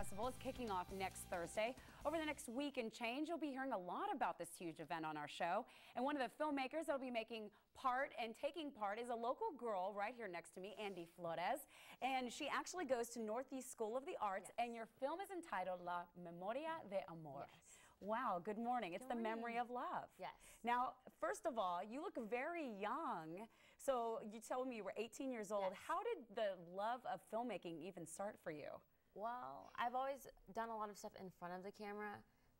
Festival is kicking off next Thursday. Over the next week and change, you'll be hearing a lot about this huge event on our show. And one of the filmmakers that will be taking part is a local girl right here next to me, Andie Flores. And she actually goes to Northeast School of the Arts. Yes. And your film is entitled La Memoria de Amor. Yes. Wow, good morning. It's the memory of love. Yes. Now, first of all, you look very young. So you told me you were 18 years old. Yes. How did the love of filmmaking even start for you? Well, I've always done a lot of stuff in front of the camera.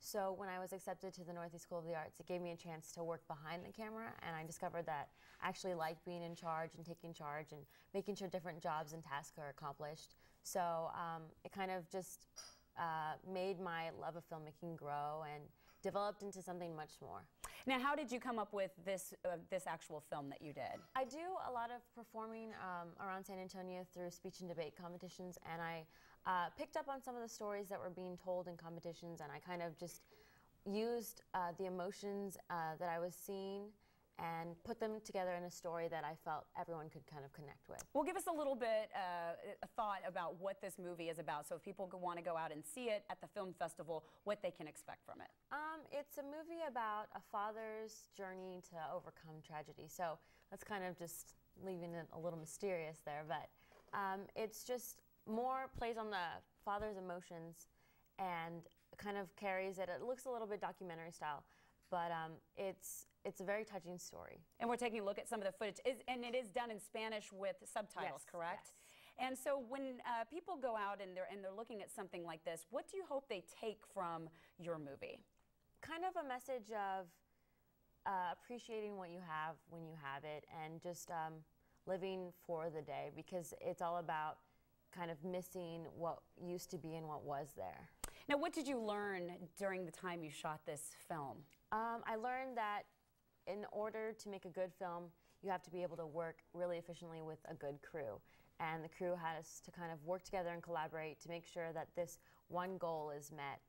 So when I was accepted to the Northeast School of the Arts, it gave me a chance to work behind the camera, and I discovered that I actually liked being in charge and taking charge and making sure different jobs and tasks are accomplished. So it kind of just made my love of filmmaking grow and developed into something much more. Now, how did you come up with this actual film that you did? I do a lot of performing around San Antonio through speech and debate competitions, and I picked up on some of the stories that were being told in competitions, and I kind of just used the emotions that I was seeing and put them together in a story that I felt everyone could kind of connect with. Well, give us a little bit a thought about what this movie is about, so if people want to go out and see it at the film festival, what they can expect from it. It's a movie about a father's journey to overcome tragedy, so that's kind of just leaving it a little mysterious there, but it's just more plays on the father's emotions and kind of carries it. It looks a little bit documentary style, but it's a very touching story. And we're taking a look at some of the footage, and it is done in Spanish with subtitles, yes, correct? Yes. And so when people go out and they're looking at something like this, what do you hope they take from your movie? Kind of a message of appreciating what you have when you have it, and just living for the day, because it's all about kind of missing what used to be and what was there. Now, what did you learn during the time you shot this film? I learned that in order to make a good film, you have to be able to work really efficiently with a good crew. And the crew has to kind of work together and collaborate to make sure that this one goal is met.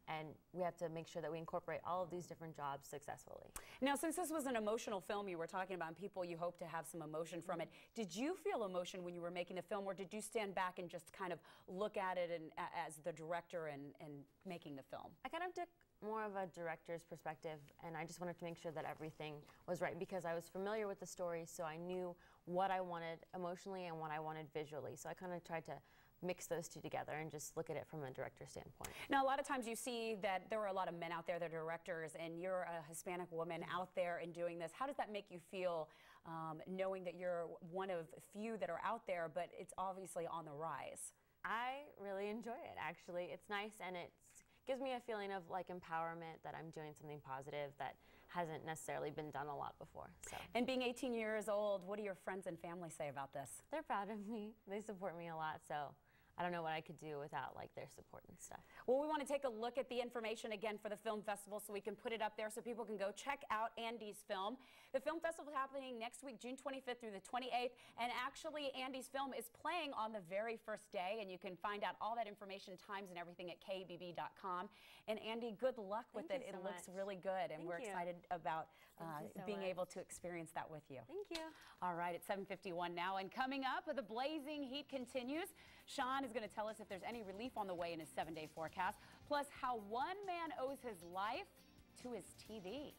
And we have to make sure that we incorporate all of these different jobs successfully. Now, since this was an emotional film you were talking about, and people you hope to have some emotion from it, did you feel emotion when you were making the film, or did you stand back and just kind of look at it and, as the director and making the film? I kind of took more of a director's perspective, and I just wanted to make sure that everything was right, because I was familiar with the story, so I knew what I wanted emotionally and what I wanted visually. So I kind of tried to mix those two together and just look at it from a director's standpoint. Now, a lot of times you see that there are a lot of men out there that are directors, and you're a Hispanic woman out there and doing this. How does that make you feel, knowing that you're one of few that are out there, but it's obviously on the rise? I really enjoy it, actually. It's nice, and it gives me a feeling of like empowerment, that I'm doing something positive that hasn't necessarily been done a lot before. So. And being 18 years old, what do your friends and family say about this? They're proud of me. They support me a lot, so I don't know what I could do without like their support and stuff. Well, we want to take a look at the information again for the film festival, so we can put it up there so people can go check out Andie's film. The film festival is happening next week, June 25th through the 28th, and actually Andie's film is playing on the very first day, and you can find out all that information, times and everything at KBB.com. And Andie, good luck with it. It looks really good, and we're excited about being able to experience that with you. Thank you. All right, it's 7:51 now, and coming up, the blazing heat continues. Sean is going to tell us if there's any relief on the way in his 7-day forecast, plus how one man owes his life to his TV.